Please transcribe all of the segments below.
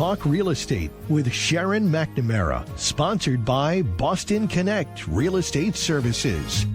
Talk Real Estate with Sharon McNamara, sponsored by Boston Connect Real Estate Services.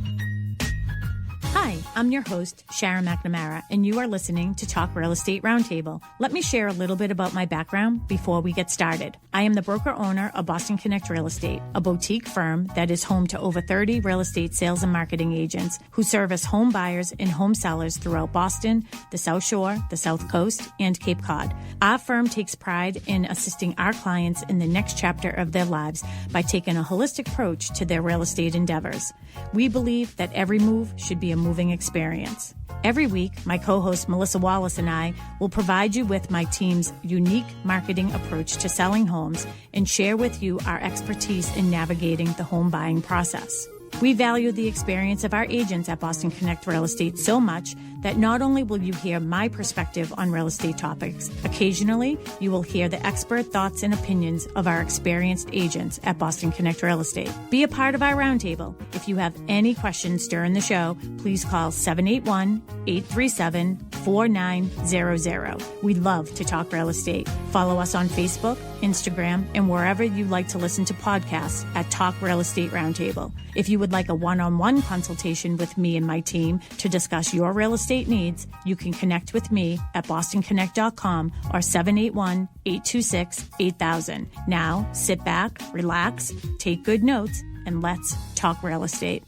Hi, I'm your host, Sharon McNamara, and you are listening to Talk Real Estate Roundtable. Let me share a little bit about my background before we get started. I am the broker-owner of Boston Connect Real Estate, a boutique firm that is home to over 30 real estate sales and marketing agents who service home buyers and home sellers throughout Boston, the South Shore, the South Coast, and Cape Cod. Our firm takes pride in assisting our clients in the next chapter of their lives by taking a holistic approach to their real estate endeavors. We believe that every move should be a moving experience. Every week, my co-host Melissa Wallace and I will provide you with my team's unique marketing approach to selling homes and share with you our expertise in navigating the home buying process. We value the experience of our agents at Boston Connect Real Estate so much that not only will you hear my perspective on real estate topics, occasionally you will hear the expert thoughts and opinions of our experienced agents at Boston Connect Real Estate. Be a part of our roundtable. If you have any questions during the show, please call 781-837-4900. We'd love to talk real estate. Follow us on Facebook, Instagram, and wherever you like to listen to podcasts at Talk Real Estate Roundtable. If you would like a one-on-one consultation with me and my team to discuss your real estate needs, you can connect with me at bostonconnect.com or 781-826-8000. Now, sit back, relax, take good notes, and let's talk real estate.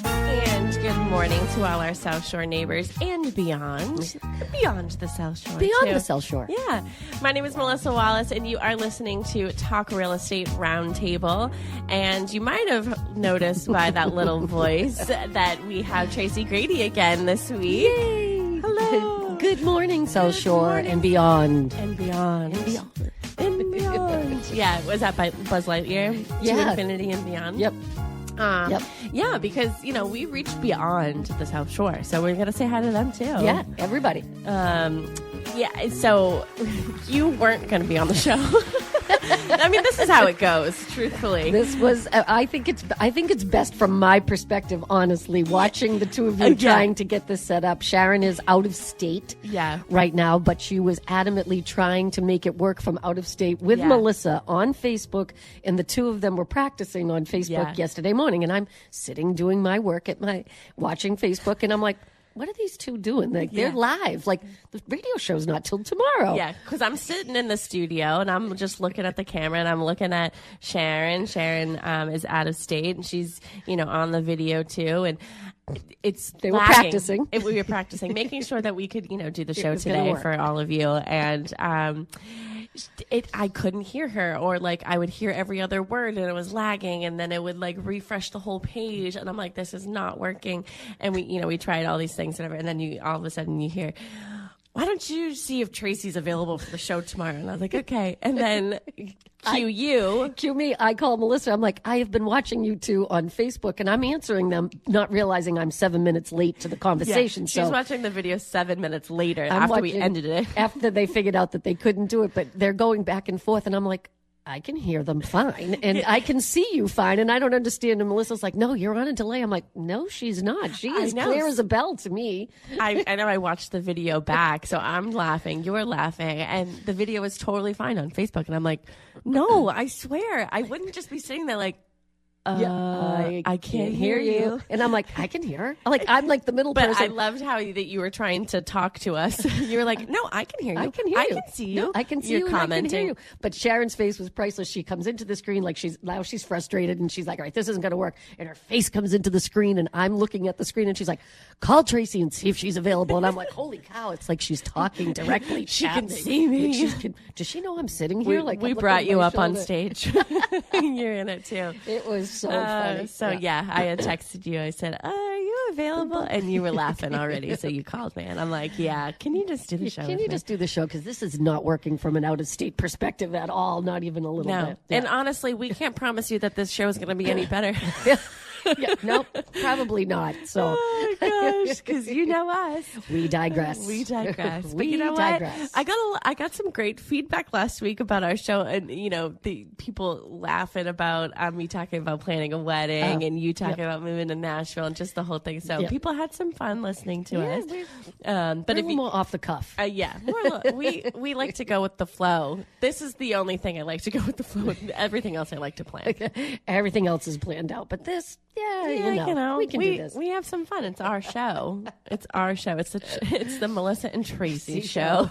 And good morning to all our South Shore neighbors and beyond the South Shore. Beyond too. the South Shore. Yeah. My name is Melissa Wallace, and you are listening to Talk Real Estate Roundtable. And you might have noticed by that little voice that we have Tracy Grady again this week. Yay! Hello. Good morning, South Good Shore, morning. and beyond. And beyond. And beyond. And beyond. Yeah, was that by Buzz Lightyear? Yeah. To infinity and beyond? Yep. Yep. Yeah, because, we reached beyond the South Shore, so we're going to say hi to them, too. Yeah, everybody. Yeah, so you weren't going to be on the show. I mean, this is how it goes, truthfully. This was, I think it's best from my perspective, honestly, watching the two of you trying to get this set up. Sharon is out of state right now, but she was adamantly trying to make it work from out of state with Melissa on Facebook, and the two of them were practicing on Facebook yesterday morning, and I'm sitting doing my work watching Facebook, and I'm like, what are these two doing? Like, they're live. Like, the radio show's not till tomorrow. Yeah, because I'm sitting in the studio, and I'm just looking at the camera, and I'm looking at Sharon. Sharon is out of state, and she's, on the video, too. And they were practicing. We were practicing, making sure that we could, do the show today for all of you. And I couldn't hear her, or I would hear every other word and it was lagging, and then it would refresh the whole page, and I'm like, this is not working. And we tried all these things and whatever, and then all of a sudden you hear, why don't you see if Tracy's available for the show tomorrow? And I was like, okay. And then cue me. I call Melissa. I'm like, I have been watching you two on Facebook, and I'm answering them, not realizing I'm 7 minutes late to the conversation. She's watching the video 7 minutes later after we ended it. After they figured out that they couldn't do it, but they're going back and forth, and I'm like, I can hear them fine, and I can see you fine, and I don't understand. And Melissa's like, no, you're on a delay. I'm like, no, she's not. She is clear as a bell to me. I know I watched the video back, so I'm laughing. You're laughing, and the video is totally fine on Facebook. And I'm like, no, I swear. I wouldn't just be sitting there like, I can't hear you. And I'm like, I can hear her. I'm like the middle person. But I loved how that you were trying to talk to us. You were like, no, I can hear you. I can hear you. I can see you. No, I can see You're you. Commenting. I can hear you. But Sharon's face was priceless. She comes into the screen like she's frustrated, and she's like, all right, this isn't going to work. And her face comes into the screen, and I'm looking at the screen, and she's like, call Tracy and see if she's available. And I'm like, holy cow, it's like she's talking directly. She can see me. Does she know I'm sitting here? We brought you up on stage. You're in it too. It was so funny. So I had texted you. I said, are you available? And you were laughing already. So you called me, and I'm like, yeah, can you just do the show? Can you just do the show? Because this is not working from an out-of-state perspective at all, not even a little bit. Yeah. And honestly, we can't promise you that this show is going to be any better. Yeah, nope, probably not. So, oh my gosh, because you know us. We digress. We digress. But We you know digress. what? I got some great feedback last week about our show, and the people laughing about me talking about planning a wedding, and you talking about moving to Nashville, and just the whole thing. So people had some fun listening to us. But if you more off the cuff, we like to go with the flow. This is the only thing I like to go with the flow. With everything else, I like to plan. Everything else is planned out, but this, we can do this. We have some fun. It's our show. It's our show. It's the Melissa and Tracy show.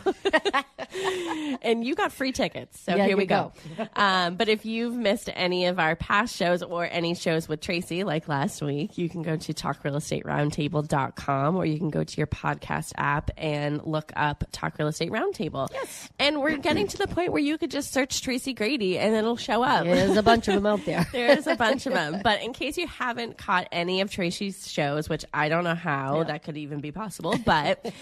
And you got free tickets, so here we go. But if you've missed any of our past shows or any shows with Tracy, like last week, you can go to talkrealestateroundtable.com, or you can go to your podcast app and look up Talk Real Estate Roundtable. Yes. And we're getting to the point where you could just search Tracy Grady and it'll show up. There's a bunch of them out there. There's a bunch of them. But in case you haven't caught any of Tracy's shows, which I don't know how that could even be possible, but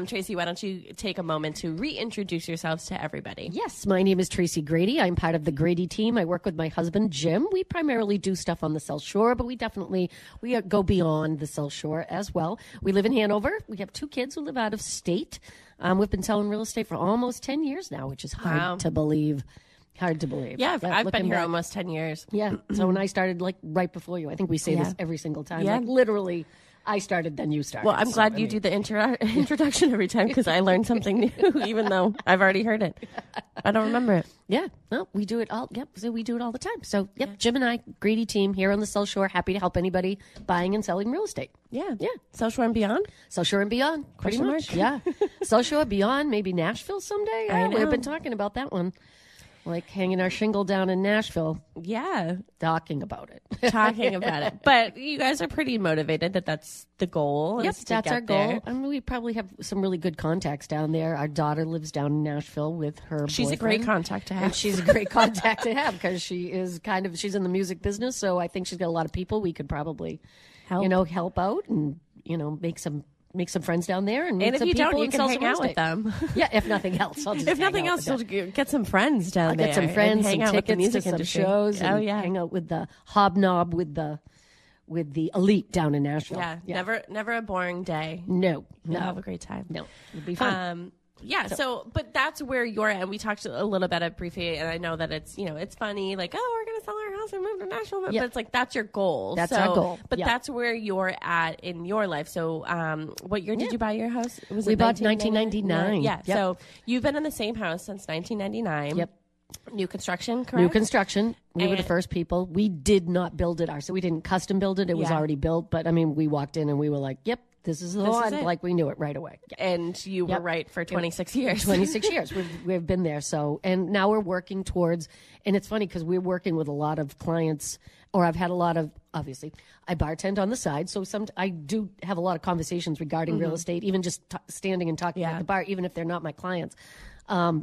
Tracy, why don't you take a moment to reintroduce yourselves to everybody? Yes, my name is Tracy Grady. I'm part of the Grady team. I work with my husband, Jim. We primarily do stuff on the South Shore, but we go beyond the South Shore as well. We live in Hanover. We have 2 kids who live out of state. We've been selling real estate for almost 10 years now, which is hard to believe. Hard to believe. Yeah, I've been here almost 10 years. Yeah. So when I started, right before you, I think we say this every single time. Yeah. Literally, I started, then you started. Well, I'm glad you do the introduction every time, because I learned something new, even though I've already heard it. I don't remember it. Yeah. No, we do it all. Yep. So we do it all the time. So, Jim and I, Grady team here on the South Shore, happy to help anybody buying and selling real estate. Yeah. Yeah. South Shore and beyond? South Shore and beyond. Pretty much. Yeah. South Shore, beyond, maybe Nashville someday. Yeah, we've been talking about that one. Like hanging our shingle down in Nashville. Yeah. Talking about it. But you guys are pretty motivated that's the goal. Yep, that's our goal. I mean, we probably have some really good contacts down there. Our daughter lives down in Nashville with her boyfriend. She's a great contact to have. And she's a great contact to have, because she is she's in the music business. So I think she's got a lot of people we could probably, help out and, make some friends down there, and if you don't, you can hang out with them. Yeah, if nothing else, I'll just if nothing else, you'll get some friends down there. Get some friends, hang some out tickets with the music to some industry. shows. Hang out with the hobnob with the elite down in Nashville. Yeah. Never a boring day. No, You'll have a great time. No, it'll be fun. But that's where you're at. And we talked a little bit about briefly, and I know that it's, it's funny, like, oh, we're going to sell our house and move to Nashville. But it's like, that's your goal. That's our goal. But that's where you're at in your life. So what year did you buy your house? We bought 1999. Yeah. Yep. So you've been in the same house since 1999. Yep. New construction, correct? New construction. We were the first people. We did not build it ourselves. We didn't custom build it. It was already built. But, I mean, we walked in and we were like, yep. This is the one. Like, we knew it right away. And you were right for 26 years. 26 years. We've been there. So, and now we're working towards, and it's funny because we're working with a lot of clients, or I've had a lot of, obviously, I bartend on the side. So I do have a lot of conversations regarding real estate, even just standing and talking at the bar, even if they're not my clients.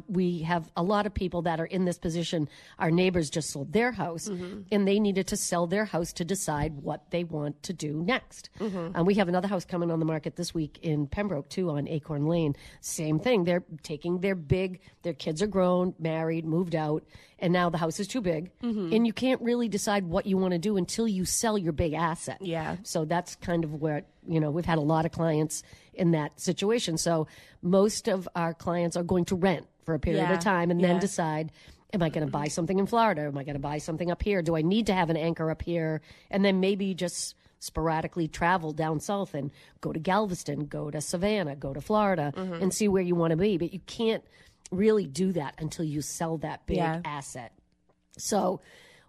We have a lot of people that are in this position. Our neighbors just sold their house, and they needed to sell their house to decide what they want to do next. We have another house coming on the market this week in Pembroke, too, on Acorn Lane. Same thing. They're taking their kids are grown, married, moved out, and now the house is too big. And you can't really decide what you want to do until you sell your big asset. Yeah. So that's kind of where, we've had a lot of clients in that situation. So most of our clients are going to rent for a period of time and then decide, am I going to buy something in Florida? Am I going to buy something up here? Do I need to have an anchor up here? And then maybe just sporadically travel down south and go to Galveston, go to Savannah, go to Florida and see where you want to be. But you can't really do that until you sell that big asset. So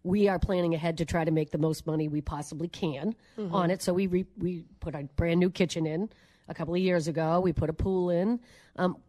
we are planning ahead to try to make the most money we possibly can on it. So we put a brand new kitchen in a couple of years ago. We put a pool in,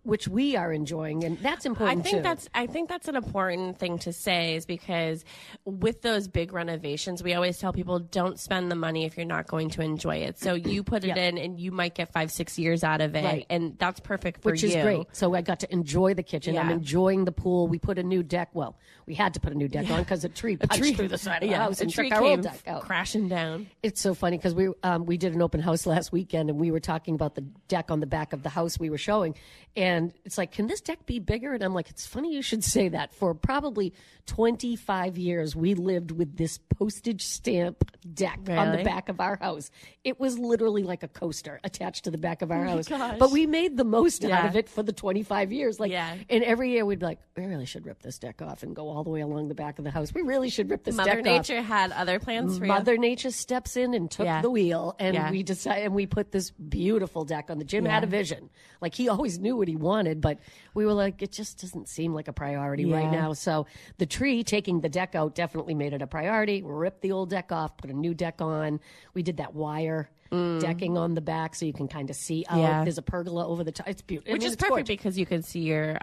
which we are enjoying, and that's important too. I think that's an important thing to say, is because with those big renovations, we always tell people, don't spend the money if you're not going to enjoy it. So you put it in, and you might get 5-6 years out of it, and that's perfect for you. Which is great. So I got to enjoy the kitchen. I'm enjoying the pool. We put a new deck. Well, we had to put a new deck on because a tree punched through the side of the house and took our old deck out, crashing down. It's so funny because we did an open house last weekend, and we were talking about the deck on the back of the house we were showing. And it's like, can this deck be bigger? And I'm like, it's funny you should say that. For probably 25 years, we lived with this postage stamp deck on the back of our house. It was literally like a coaster attached to the back of our house. Gosh. But we made the most out of it for the 25 years. And every year we'd be like, we really should rip this deck off and go all the way along the back of the house. We really should rip this deck off. Mother Nature had other plans for you. Mother Nature steps in and took the wheel, and we decided, and we put this beautiful deck on the Jim had a vision. Like, he always knew what he wanted, but we were like, it just doesn't seem like a priority right now. So the tree taking the deck out definitely made it a priority. Ripped the old deck off, put a new deck on. We did that wire decking on the back so you can kind of see out. There's a pergola over the top. It's beautiful. Which is perfect because you can see your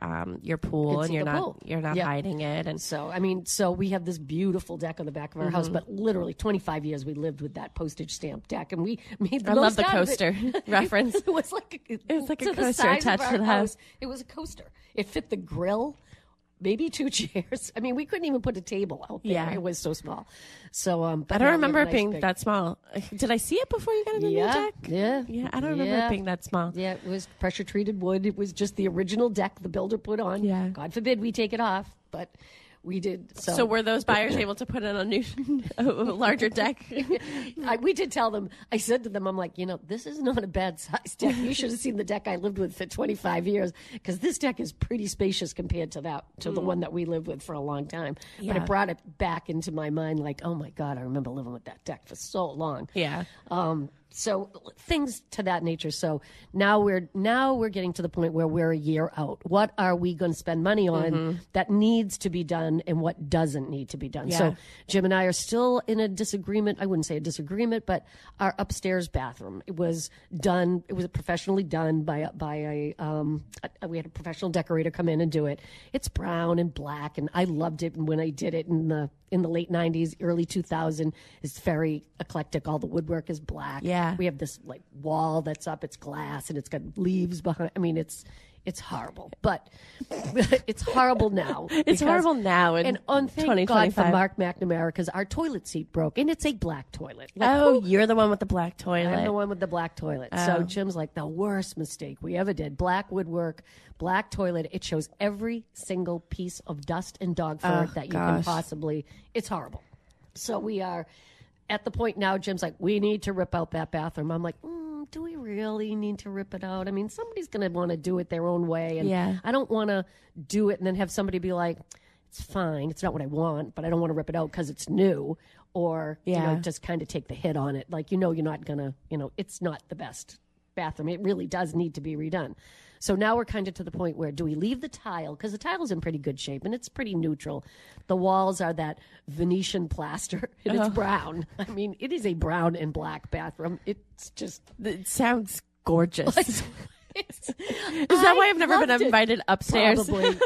pool and you're not hiding it. And so we have this beautiful deck on the back of our house, but literally 25 years we lived with that postage stamp deck, and we made the most out of it. I love the coaster reference. It was like a coaster attached to the house. It was a coaster. It fit the grill. Maybe 2 chairs. I mean, we couldn't even put a table out there. It was so small. So, but I don't remember it being that small. Did I see it before you got a new deck? Yeah. I don't remember it being that small. Yeah, it was pressure treated wood. It was just the original deck the builder put on. Yeah. God forbid we take it off, but we did. So were those buyers able to put in a larger deck? We did tell them. I said to them, I'm like, this is not a bad size deck. You should have seen the deck I lived with for 25 years, because this deck is pretty spacious compared to the one that we lived with for a long time. But it brought it back into my mind, like, oh my God, I remember living with that deck for so long. Yeah. So things to that nature. So now we're getting to the point where we're a year out. What are we going to spend money on that needs to be done and what doesn't need to be done? So Jim and I are still in a disagreement. I wouldn't say a disagreement, but our upstairs bathroom, it was professionally done by we had a professional decorator come in and do it. It's brown and black, and I loved it when I did it in the late 90s, early 2000. It's very eclectic. All the woodwork is black. Yeah. We have this like wall that's up. It's glass and it's got leaves behind. I mean, it's horrible, but it's horrible now. It's horrible now. And thank God for Mark McNamara, because our toilet seat broke, and it's a black toilet. You're the one with the black toilet. I'm the one with the black toilet. So Jim's like, the worst mistake we ever did. Black woodwork, black toilet. It shows every single piece of dust and dog fur that you can possibly. It's horrible. So we are at the point now, Jim's like, we need to rip out that bathroom. I'm like, do we really need to rip it out? I mean, somebody's going to want to do it their own way. And I don't want to do it and then have somebody be like, it's fine. It's not what I want, but I don't want to rip it out because it's new. Or, just kind of take the hit on it. Like, you're not going to, it's not the best bathroom. It really does need to be redone. So now we're kind of to the point where, do we leave the tile? Because the tile's in pretty good shape and it's pretty neutral. The walls are that Venetian plaster and it's brown. I mean, it is a brown and black bathroom. It's just... It sounds gorgeous. Is that why I've never been invited upstairs? Probably.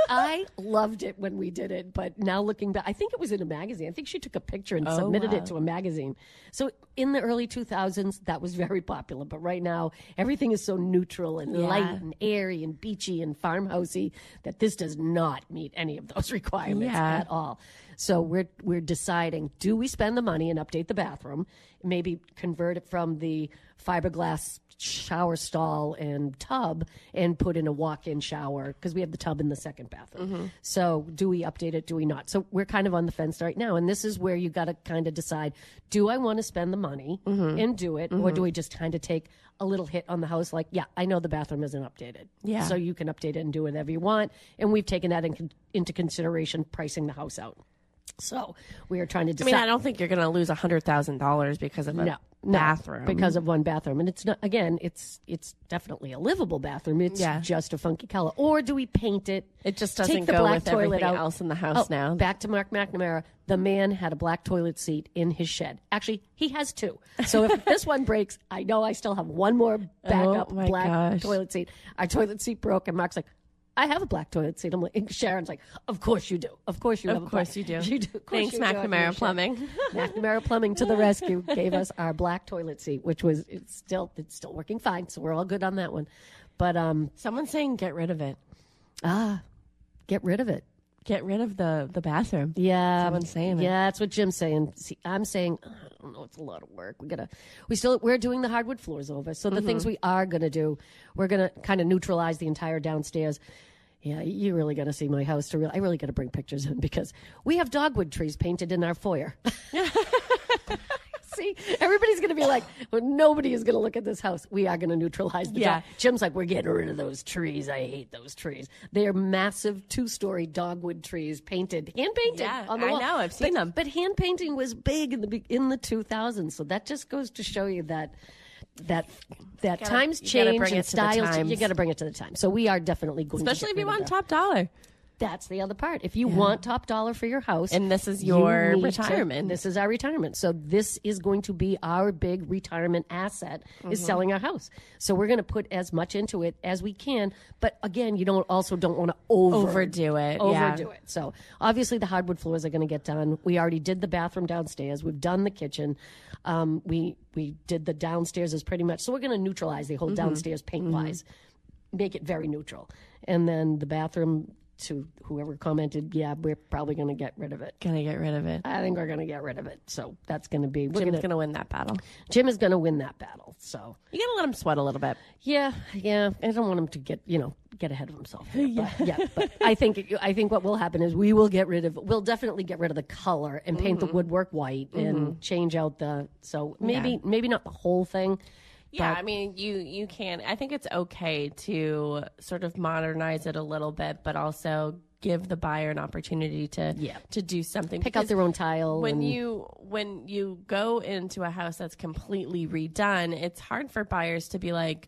I loved it when we did it, but now looking back, I think it was in a magazine. I think she took a picture and submitted it to a magazine. So in the early 2000s, that was very popular. But right now, everything is so neutral and light and airy and beachy and farmhousey that this does not meet any of those requirements at all. So we're deciding, do we spend the money and update the bathroom, maybe convert it from the fiberglass shower stall and tub and put in a walk-in shower, because we have the tub in the second bathroom. So do we update it? Do we not? So we're kind of on the fence right now. And this is where you got to kind of decide, do I want to spend the money and do it? Or do we just kind of take a little hit on the house? Like, I know the bathroom isn't updated. Yeah. So you can update it and do whatever you want. And we've taken that into consideration, pricing the house out. So we are trying to decide. I mean, I don't think you're going to lose $100,000 because of a bathroom. Because of one bathroom. And it's not, again, it's definitely a livable bathroom. It's just a funky color. Or do we paint it? It just doesn't go with everything else in the house now. Back to Mark McNamara. The man had a black toilet seat in his shed. Actually, he has 2. So if this one breaks, I know I still have one more backup black toilet seat. Our toilet seat broke, and Mark's like, I have a black toilet seat. I'm like, Sharon's like, of course you do. Of course you have. Of course you do. You do. Thanks, McNamara Plumbing. McNamara Plumbing to the rescue gave us our black toilet seat, which was it's still working fine. So we're all good on that one. But someone's saying get rid of it. Get rid of it. get rid of the bathroom. Yeah. Someone's saying it. Yeah, that's what Jim's saying. See, I'm saying, I don't know, it's a lot of work. We're doing the hardwood floors over. So the things we are going to do, we're going to kind of neutralize the entire downstairs. Yeah, you really got to see my house I really got to bring pictures in because we have dogwood trees painted in our foyer. See, everybody's going to be like, well, nobody is going to look at this house. We are going to neutralize the dog. Jim's like, we're getting rid of those trees. I hate those trees. They're massive 2-story dogwood trees painted, hand-painted on the wall. I know, I've seen them. But hand-painting was big in the 2000s. So that just goes to show you that times change and styles. You got to bring it to the time. So we are definitely going to especially if you want top dollar. That's the other part. If you want top dollar for your house. And this is your retirement. This is our retirement. So this is going to be our big retirement asset is selling our house. So we're going to put as much into it as we can. But again, you don't want to overdo it. So obviously the hardwood floors are going to get done. We already did the bathroom downstairs. We've done the kitchen. We did the downstairs is pretty much. So we're going to neutralize the whole downstairs paint-wise. Make it very neutral. And then the bathroom, to whoever commented, we're probably going to get rid of it. I think we're going to get rid of it. So that's going to be... Jim's going to win that battle. Jim is going to win that battle. So you got to let him sweat a little bit. Yeah. I don't want him to get ahead of himself. But I think what will happen is we'll definitely get rid of the color and paint the woodwork white and change out maybe not the whole thing. Yeah, I mean, you can. I think it's okay to sort of modernize it a little bit, but also give the buyer an opportunity to do something. Pick out their own tile. When you go into a house that's completely redone, it's hard for buyers to be like,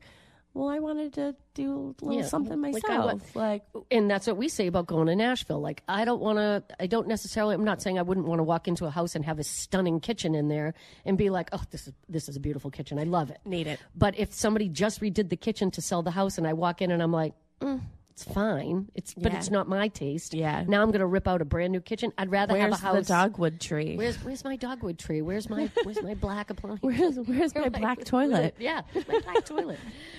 well, I wanted to do a little something myself. And that's what we say about going to Nashville. Like, I'm not saying I wouldn't want to walk into a house and have a stunning kitchen in there and be like, oh, this is a beautiful kitchen. I love it. Need it. But if somebody just redid the kitchen to sell the house and I walk in and I'm like, it's fine. But it's not my taste. Yeah. Now I'm going to rip out a brand new kitchen. I'd rather have a house. Where's the dogwood tree? Where's my dogwood tree? Where's my black appliance? Where's my black toilet? Where's my black toilet?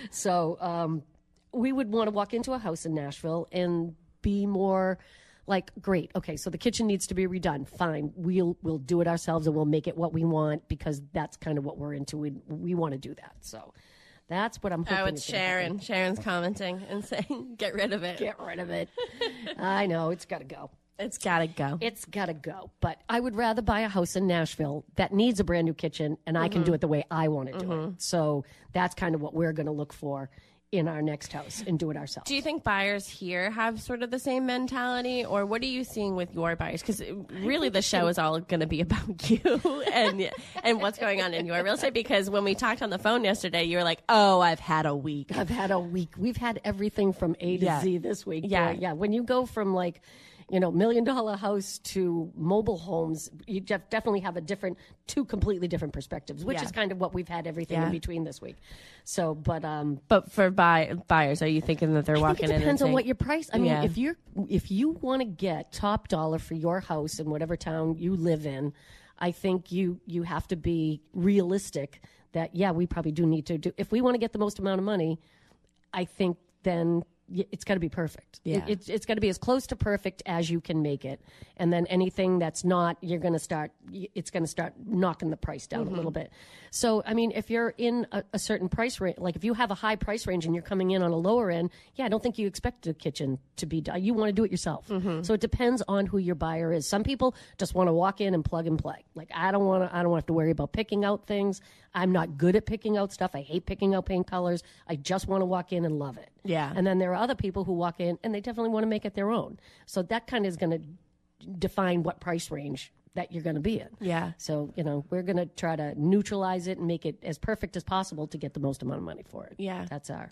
So we would want to walk into a house in Nashville and be more like, great. Okay, so the kitchen needs to be redone. Fine. We'll do it ourselves and we'll make it what we want because that's kind of what we're into. We want to do that. So that's what I'm hoping. Oh, it's Sharon. Sharon's commenting and saying, get rid of it. Get rid of it. I know. It's got to go. It's got to go. It's got to go. But I would rather buy a house in Nashville that needs a brand new kitchen and I can do it the way I want to do it. So that's kind of what we're going to look for in our next house and do it ourselves. Do you think buyers here have sort of the same mentality, or what are you seeing with your buyers? Because really the show is all going to be about you and what's going on in your real estate. Because when we talked on the phone yesterday, you were like, oh, I've had a week. We've had everything from A to Z this week. Yeah. When you go from like, $1 million house to mobile homes, you definitely have two completely different perspectives, which is kind of what we've had everything in between this week. So, but for buyers, are you thinking that they're walking in? It depends on what your price. I mean, if you want to get top dollar for your house in whatever town you live in, I think you have to be realistic that we probably do need to do. If we want to get the most amount of money, I think then it's got to be perfect. Yeah. It's got to be as close to perfect as you can make it. And then anything that's not, it's going to start knocking the price down a little bit. So, I mean, if you're in a certain price range, like if you have a high price range and you're coming in on a lower end, I don't think you expect the kitchen to be done. You want to do it yourself. So it depends on who your buyer is. Some people just want to walk in and plug and play. Like, I don't have to worry about picking out things. I'm not good at picking out stuff. I hate picking out paint colors. I just want to walk in and love it. Yeah. And then there are other people who walk in and they definitely want to make it their own. So that kind of is going to define what price range that you're going to be in. Yeah. So, we're going to try to neutralize it and make it as perfect as possible to get the most amount of money for it. Yeah. That's our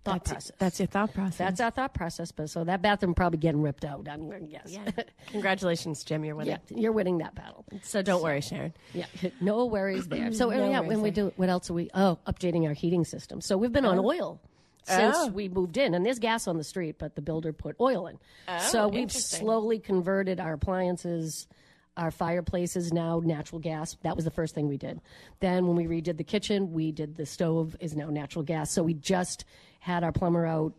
thought process. That's your thought process. That's our thought process. But so that bathroom probably getting ripped out, I'm going to guess. Yeah. Congratulations, Jim. You're winning. Yeah, you're winning that battle. So don't worry, Sharon. Yeah. No worries there. So, what else are we? Updating our heating system. So we've been on oil since we moved in, and there's gas on the street, but the builder put oil in. So we've slowly converted our appliances, our fireplaces now natural gas. That was the first thing we did. Then when we redid the kitchen, we did the stove is now natural gas. So we just had our plumber out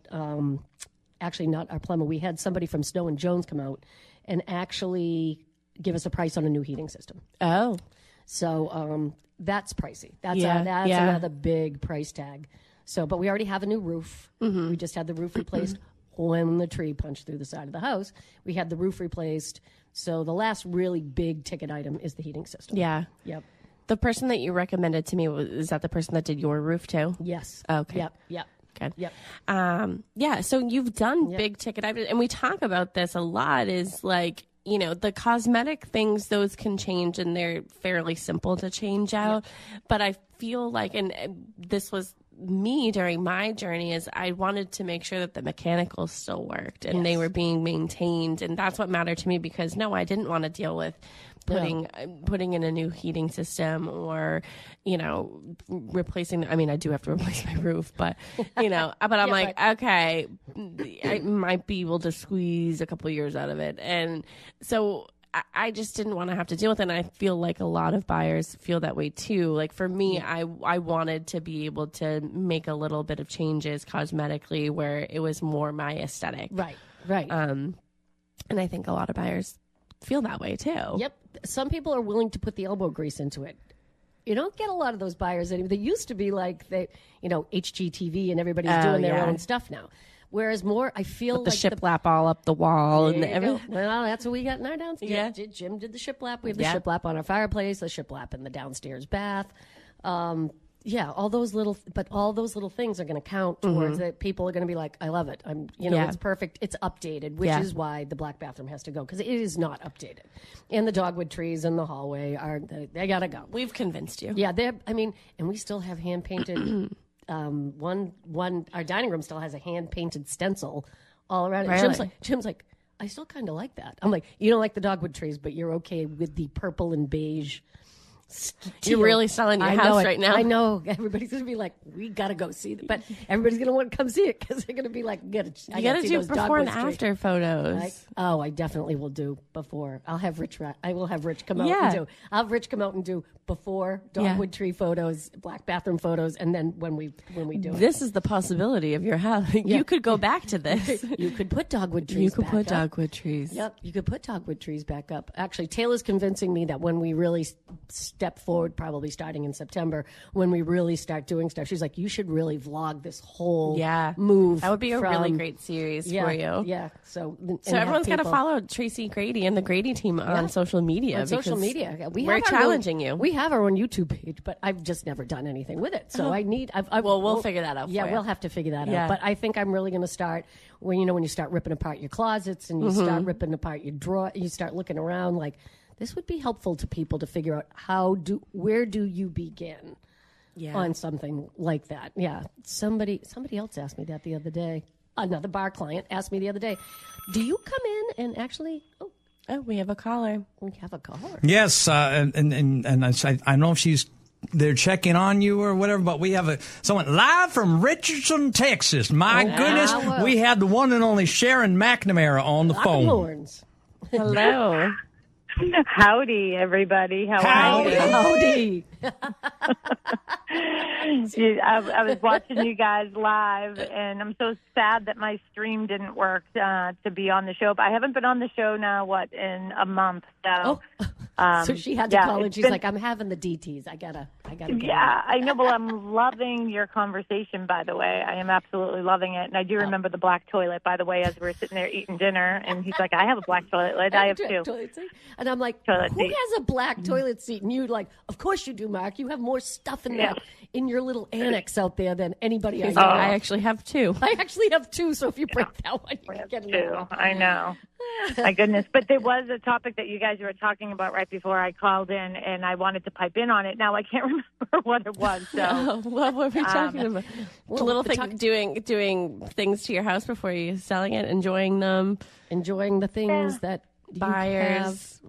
actually not our plumber. We had somebody from Snow and Jones come out and actually give us a price on a new heating system. Oh. So that's pricey. That's another big price tag. So, but we already have a new roof. Mm-hmm. We just had the roof replaced when the tree punched through the side of the house. We had the roof replaced. So the last really big ticket item is the heating system. Yeah. Yep. The person that you recommended to me, is that the person that did your roof too? Yes. Okay. Yep. Good. Yep. So you've done big ticket items, and we talk about this a lot, is like, you know, the cosmetic things, those can change and they're fairly simple to change out. Yep. But I feel like, and this was me during my journey, is I wanted to make sure that the mechanicals still worked and they were being maintained. And that's what mattered to me, because I didn't want to deal with putting in a new heating system or, you know, replacing. I mean, I do have to replace my roof, but, you know, but I'm okay, I might be able to squeeze a couple of years out of it. And so I just didn't want to have to deal with it. And I feel like a lot of buyers feel that way too. Like for me, I wanted to be able to make a little bit of changes cosmetically where it was more my aesthetic. Right. And I think a lot of buyers feel that way too. Yep. Some people are willing to put the elbow grease into it. You don't get a lot of those buyers anymore. They used to be like HGTV and everybody's doing their own stuff now. Whereas more, I feel with the shiplap all up the wall and everything. Well, that's what we got in our downstairs. Yeah. Jim did the shiplap. We have the shiplap on our fireplace, the shiplap in the downstairs bath. All those little things are going to count towards it. People are going to be like, I love it. It's perfect. It's updated, which is why the black bathroom has to go, because it is not updated. And the dogwood trees in the hallway they got to go. We've convinced you. Yeah, and we still have hand painted. Our dining room still has a hand painted stencil all around it. Really? Jim's like, I still kind of like that. I'm like, you don't like the dogwood trees, but you're okay with the purple and beige. You're really selling your house right now. I know. Everybody's going to be like, we got to go see it. But everybody's going to want to come see it, because they're going to be like, you got to do before and after photos. I definitely will do before. I will have Rich come out and do. I'll have Rich come out and do before dogwood tree photos, black bathroom photos, and then when we do it. This is the possibility of your house. You could go back to this. You could put dogwood trees. You could put dogwood trees. Yep, you could put dogwood trees back up. Actually, Taylor's convincing me that when we really step forward, probably starting in September, when we really start doing stuff, she's like, you should really vlog this whole move. That would be a really great series for you. Yeah. So everyone's got to follow Tracy Grady and the Grady team on social media. On social media. We're challenging you. We have our own YouTube page, but I've just never done anything with it. So we'll figure that out. We'll have to figure that out. But I think I'm really going to start when you start ripping apart your closets and you start ripping apart your drawer, you start looking around like, this would be helpful to people to figure out where do you begin on something like that. Yeah. Somebody else asked me that the other day. Another bar client asked me the other day, do you come in and actually, Oh, we have a caller. We have a caller. Yes, and I don't know if they're checking on you or whatever, but we have someone live from Richardson, Texas. My goodness, we had the one and only Sharon McNamara on the phone. Horns. Hello. Howdy, everybody. How are you? Howdy. I was watching you guys live, and I'm so sad that my stream didn't work to be on the show. But I haven't been on the show now, in a month. So, so she had to call, and she's like, I'm having the DTs. I gotta get I know. Well, I'm loving your conversation, by the way. I am absolutely loving it. And I do remember the black toilet, by the way, as we were sitting there eating dinner. And he's like, I have a black toilet. I have two. And I'm like, who has a black toilet seat? And you're like, of course you do, Mark. You have more stuff in that in your little annex out there than anybody I know. I actually have two. I actually have two, so if you break that one, you can get another one. I know. My goodness. But there was a topic that you guys were talking about right before I called in, and I wanted to pipe in on it. Now I can't remember what it was. So what were we talking about? Little things, doing things to your house before you selling it, enjoying them. Enjoying the things that buyers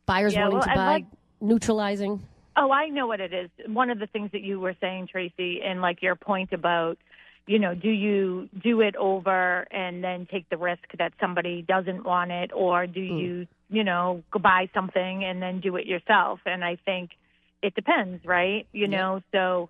wanting to buy, neutralizing. Oh, I know what it is. One of the things that you were saying, Tracy, and like your point about, do you do it over and then take the risk that somebody doesn't want it, or do you, go buy something and then do it yourself? And I think it depends, right? So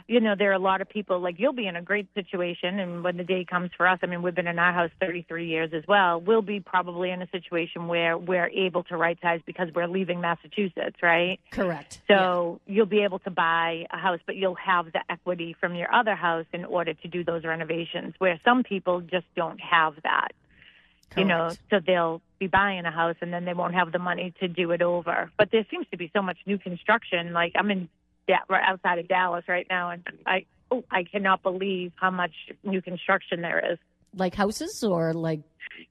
there are a lot of people, like, you'll be in a great situation, and when the day comes for us, I mean, we've been in our house 33 years as well, we'll be probably in a situation where we're able to right-size because we're leaving Massachusetts, right? Correct. So you'll be able to buy a house, but you'll have the equity from your other house in order to do those renovations, where some people just don't have that. Correct. So they'll be buying a house and then they won't have the money to do it over. But there seems to be so much new construction. Like, I'm in right outside of Dallas right now, and I cannot believe how much new construction there is. Like houses or like?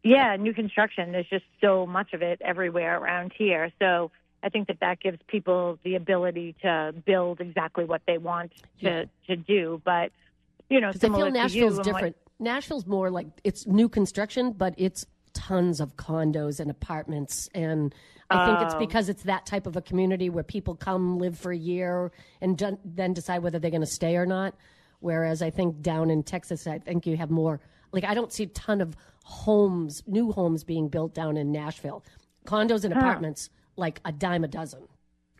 Yeah, new construction. There's just so much of it everywhere around here. So I think that gives people the ability to build exactly what they want to do. But, because I feel Nashville's different. Nashville's more like it's new construction, but it's tons of condos and apartments. And I think it's because it's that type of a community where people come live for a year and then decide whether they're going to stay or not. Whereas I think down in Texas, I think you have more, like, I don't see a ton of new homes being built down in Nashville. Condos and apartments, like a dime a dozen.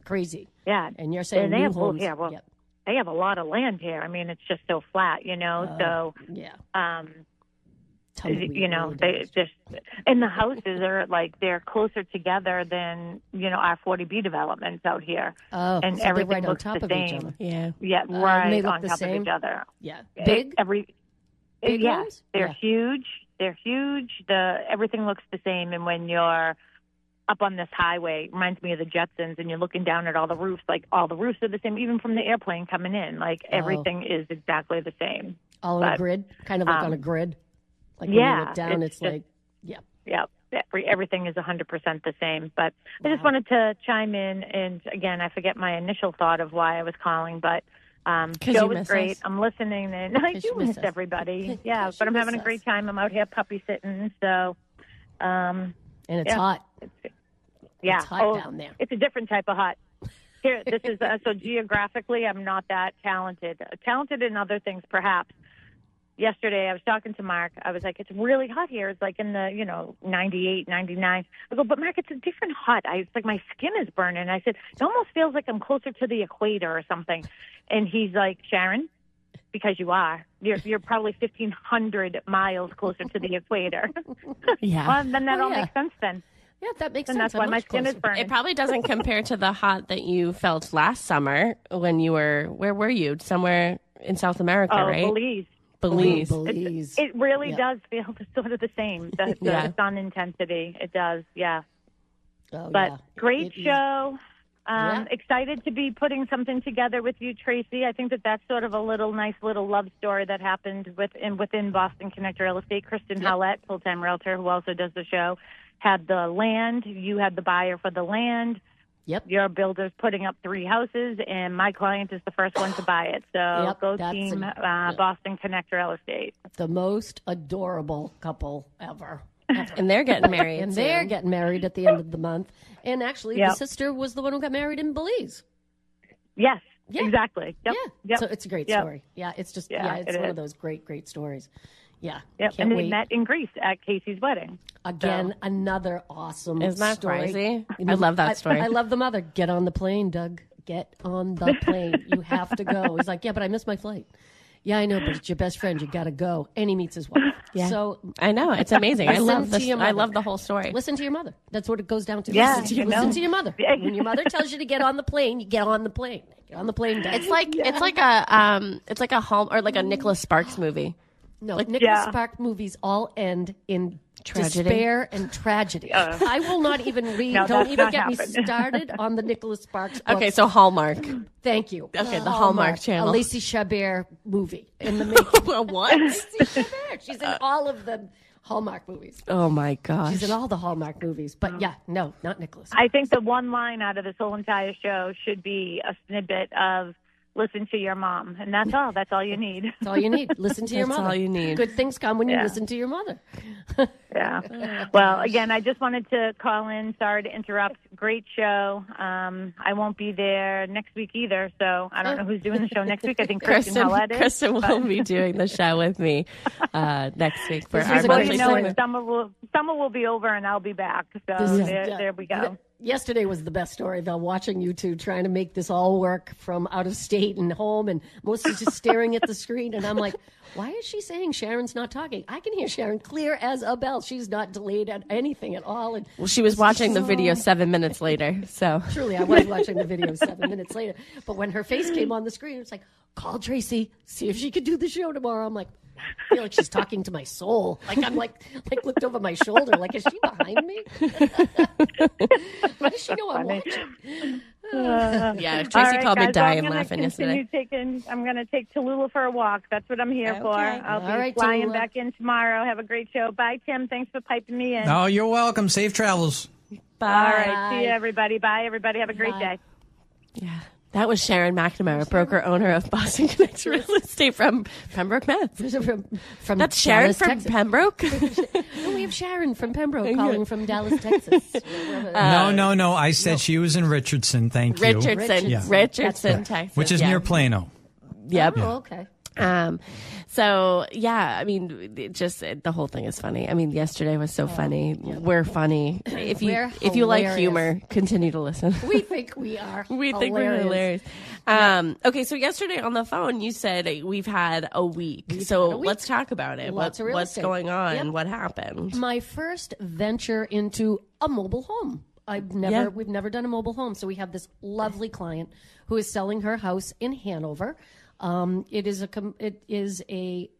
Crazy. Yeah. And you're saying new homes. Yeah, well, they have a lot of land here. I mean, it's just so flat, so. Yeah. They just, and the houses are like, they're closer together than, our 40B developments out here. Oh, and so everything right on looks top the of same. each other. Yeah, and they look on the top same? of each other. Yeah. Big? Big homes? They're huge. They're huge. Everything looks the same. And when you're up on this highway, it reminds me of the Jetsons, and you're looking down at all the roofs, like all the roofs are the same, even from the airplane coming in. Like everything is exactly the same. All on a grid? Kind of like on a grid? Like when you look down, it's like, Yeah, everything is 100% the same. But I just wanted to chime in, and again, I forget my initial thought of why I was calling, but show was great. Us. I'm listening, and I do miss everybody. Yeah, but I'm having a great time. I'm out here puppy sitting, so. And it's hot. It's hot down there. It's a different type of hot. Here, this is so geographically, I'm not that talented. Talented in other things, perhaps. Yesterday, I was talking to Mark. I was like, it's really hot here. It's like in the, 98, 99. I go, but Mark, it's a different hot. It's like my skin is burning. I said, it almost feels like I'm closer to the equator or something. And he's like, Sharon, because you are. You're probably 1,500 miles closer to the equator. Yeah. Well, then that all makes sense then. Yeah, that makes and sense. That's why my skin is burning. It probably doesn't compare to the hot that you felt last summer when you were, where were you? Somewhere in South America, right? Belize. It really does feel sort of the same, the sun intensity. It does, yeah. Oh, but great show. Excited to be putting something together with you, Tracy. I think that's sort of a nice little love story that happened within Boston Connect Real Estate. Kristen Howlett, full-time realtor who also does the show, had the land. You had the buyer for the land. Yep. Your builder's putting up 3 houses, and my client is the first one to buy it. So go team Boston Connect Real Estate. The most adorable couple ever. And they're getting married. And they're getting married at the end of the month. And actually, the sister was the one who got married in Belize. Yes, exactly. Yep. Yeah. Yep. So it's a great story. Yeah, it's just, it's one of those great, great stories. Yeah. Yep. And they met in Greece at Casey's wedding. Again, another awesome Isn't that story. Crazy? I love that story. I love the mother. Get on the plane, Doug. Get on the plane. You have to go. He's like, yeah, but I missed my flight. Yeah, I know, but it's your best friend. You got to go. And he meets his wife. Yeah. So I know. It's amazing. I love the whole story. Listen to your mother. That's what it goes down to. Yeah, listen to your mother. When your mother tells you to get on the plane, you get on the plane. Get on the plane, Doug. It's like a home or like a Nicholas Sparks movie. No, Nicholas Sparks movies all end in despair and tragedy. I will not even read. No, don't even get me started on the Nicholas Sparks books. Okay, so Hallmark. Thank you. Okay, the Hallmark Channel. A Lacey Chabert movie in the making. What? Lacey Chabert. She's in all of the Hallmark movies. Oh my gosh. She's in all the Hallmark movies. But no, not Nicholas. I think the one line out of this whole entire show should be a snippet of listen to your mom. And that's all. That's all you need. That's all you need. Listen to your mother. That's all you need. Good things come when you listen to your mother. Yeah. Well, again, I just wanted to call in. Sorry to interrupt. Great show. I won't be there next week either, so I don't know who's doing the show next week. I think Kristen Howlett is. Kristen will be doing the show with me next week for our monthly segment. summer will be over and I'll be back. So there we go. Yesterday was the best story, though, watching you two trying to make this all work from out of state and home, and mostly just staring at the screen. And I'm like, why is she saying Sharon's not talking? I can hear Sharon clear as a bell. She's not delayed at anything at all. And well, she was watching the video 7 minutes later. So truly, I was watching the video 7 minutes later. But when her face came on the screen, it's like, call Tracy, see if she could do the show tomorrow. I'm like, I feel like she's talking to my soul. Like I'm like looked over my shoulder. Like, is she behind me? Why does she know I'm watching? Yeah, Tracy called me dying laughing yesterday. I'm going to take Tallulah for a walk. That's what I'm here for. I'll be flying back in tomorrow. Have a great show. Bye, Tim. Thanks for piping me in. Oh, you're welcome. Safe travels. Bye. All right. See you, everybody. Bye, everybody. Have a great day. Yeah. That was Sharon McNamara, broker owner of Boston Connect Real Estate from Pembroke, Mass. From That's Sharon Dallas, from Texas. Pembroke? No, we have Sharon from Pembroke calling from Dallas, Texas. No. I said she was in Richardson. Thank you. Richardson, Texas. Which is near Plano. Yep. Oh, okay. So yeah, I mean, the whole thing is funny. I mean, yesterday was so funny. Yeah. We're funny. If you like humor, continue to listen. We think we are. Think we're hilarious. Okay, so yesterday on the phone, you said we've had a week. Let's talk about it. What's going on? Yep. What happened? My first venture into a mobile home. We've never done a mobile home. So we have this lovely client who is selling her house in Hanover.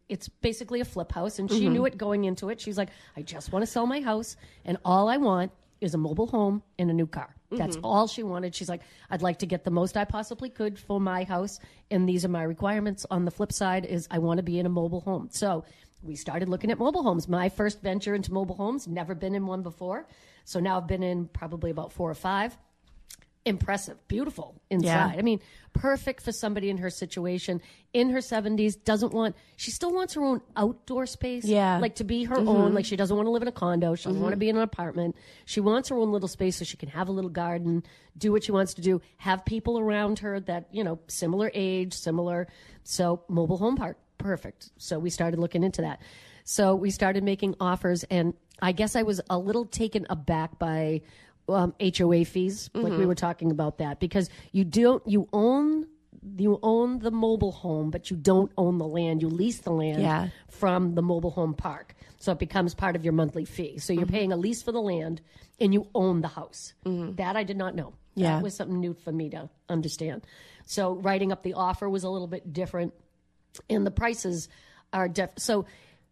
It's basically a flip house, and she knew it going into it. She's like, I just want to sell my house, and all I want is a mobile home and a new car. That's all she wanted. She's like, I'd like to get the most I possibly could for my house, and these are my requirements. On the flip side is I want to be in a mobile home. So we started looking at mobile homes. My first venture into mobile homes, never been in one before. So now I've been in probably about 4 or 5. Impressive, beautiful inside. Yeah. I mean, perfect for somebody in her situation, in her 70s, she still wants her own outdoor space. Yeah. Like to be her own. Like she doesn't want to live in a condo. She doesn't want to be in an apartment. She wants her own little space so she can have a little garden, do what she wants to do, have people around her that, similar age, so mobile home park, perfect. So we started looking into that. So we started making offers, and I guess I was a little taken aback by HOA fees, like we were talking about that, because you own the mobile home, but you don't own the land. You lease the land from the mobile home park, so it becomes part of your monthly fee. So you're paying a lease for the land, and you own the house. That I did not know. That was something new for me to understand. So writing up the offer was a little bit different, and the prices are so.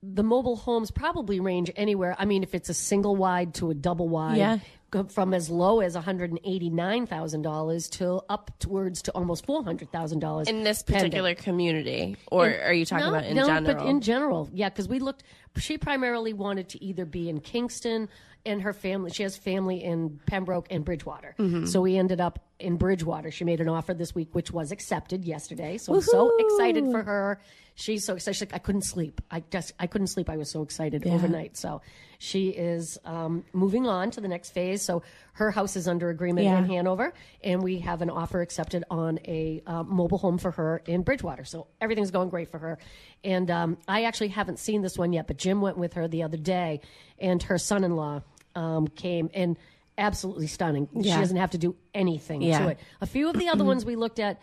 The mobile homes probably range anywhere. I mean, if it's a single wide to a double wide, from as low as $189,000 to upwards to almost $400,000 in this particular community. Or are you talking about in general? No, but in general, yeah. Because we looked. She primarily wanted to either be in Kingston, and her family. She has family in Pembroke and Bridgewater. So we ended up in Bridgewater. She made an offer this week, which was accepted yesterday. So I'm so excited for her. She's so excited. She's like, I couldn't sleep. I couldn't sleep. I was so excited overnight. So she is moving on to the next phase. So her house is under agreement in Hanover, and we have an offer accepted on a mobile home for her in Bridgewater. So everything's going great for her. And I actually haven't seen this one yet, but Jim went with her the other day, and her son-in-law came, and absolutely stunning. She doesn't have to do anything to it. A few of the other ones we looked at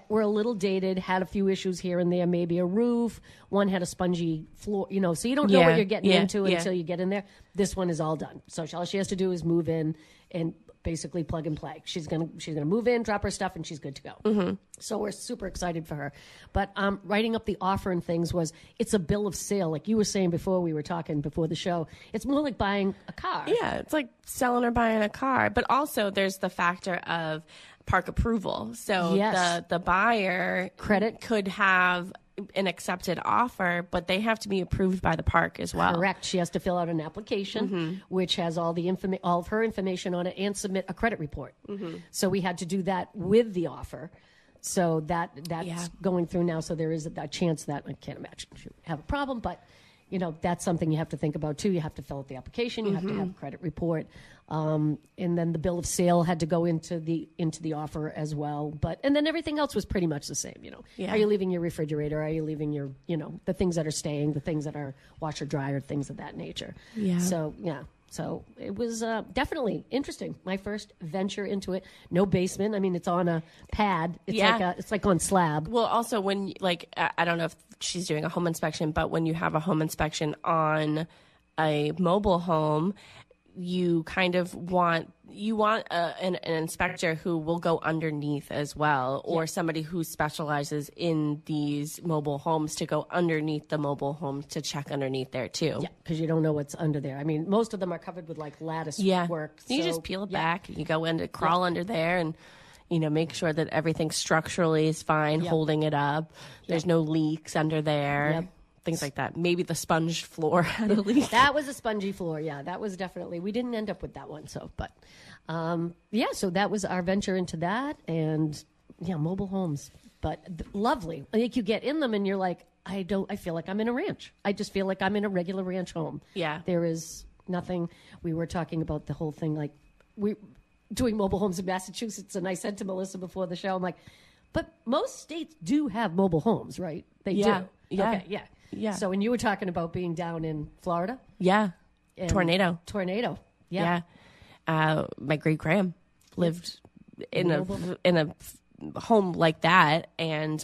were a little dated, had a few issues here and there, maybe a roof. One had a spongy floor, so you don't know what you're getting into until you get in there. This one is all done. So all she has to do is move in and basically plug and play. She's gonna move in, drop her stuff, and she's good to go. So we're super excited for her. But writing up the offer and things it's a bill of sale, like you were saying before we were talking before the show. It's more like buying a car. Yeah, it's like selling or buying a car. But also there's the factor of park approval. So the buyer credit could have an accepted offer, but they have to be approved by the park as well. Correct. She has to fill out an application, which has all of her information on it, and submit a credit report. So we had to do that with the offer. So that's going through now. So there is a chance that I can't imagine she would have a problem, but that's something you have to think about too. You have to fill out the application. You have to have a credit report. And then the bill of sale had to go into the offer as well. And then everything else was pretty much the same. Are you leaving your refrigerator? Are you leaving your, the things that are staying, the things that are washer dryer, things of that nature. Yeah. So it was definitely interesting. My first venture into it. No basement. I mean, it's on a pad. It's like on slab. Well, also when I don't know if she's doing a home inspection, but when you have a home inspection on a mobile home, you kind of want an inspector who will go underneath as well, or somebody who specializes in these mobile homes to go underneath the mobile home to check underneath there too. Yeah, because you don't know what's under there. I mean, most of them are covered with like lattice work. So you just peel it back. You go in to crawl under there and make sure that everything structurally is fine, holding it up. There's no leaks under there. Yep. Things like that. Maybe the sponge floor had a leak. That was a spongy floor. Yeah, that was definitely. We didn't end up with that one. So, but so that was our venture into that, and mobile homes, but lovely. I think you get in them and you're like, I feel like I'm in a ranch. I just feel like I'm in a regular ranch home. Yeah, there is nothing. We were talking about the whole thing, like we doing mobile homes in Massachusetts, and I said to Melissa before the show, I'm like, but most states do have mobile homes, right? They do. Yeah. Okay, yeah. Yeah. So when you were talking about being down in Florida, tornado, yeah. My great grand lived in a home like that, and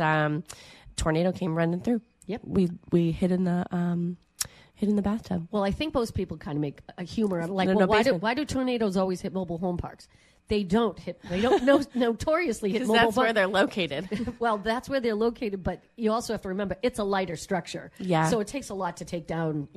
tornado came running through. Yep, we hid in the bathtub. Well, I think most people kind of make a humor of like, why do tornadoes always hit mobile home parks? They don't notoriously hit mobile homes. That's where they're located. Well, that's where they're located, but you also have to remember it's a lighter structure. Yeah. So it takes a lot to take down,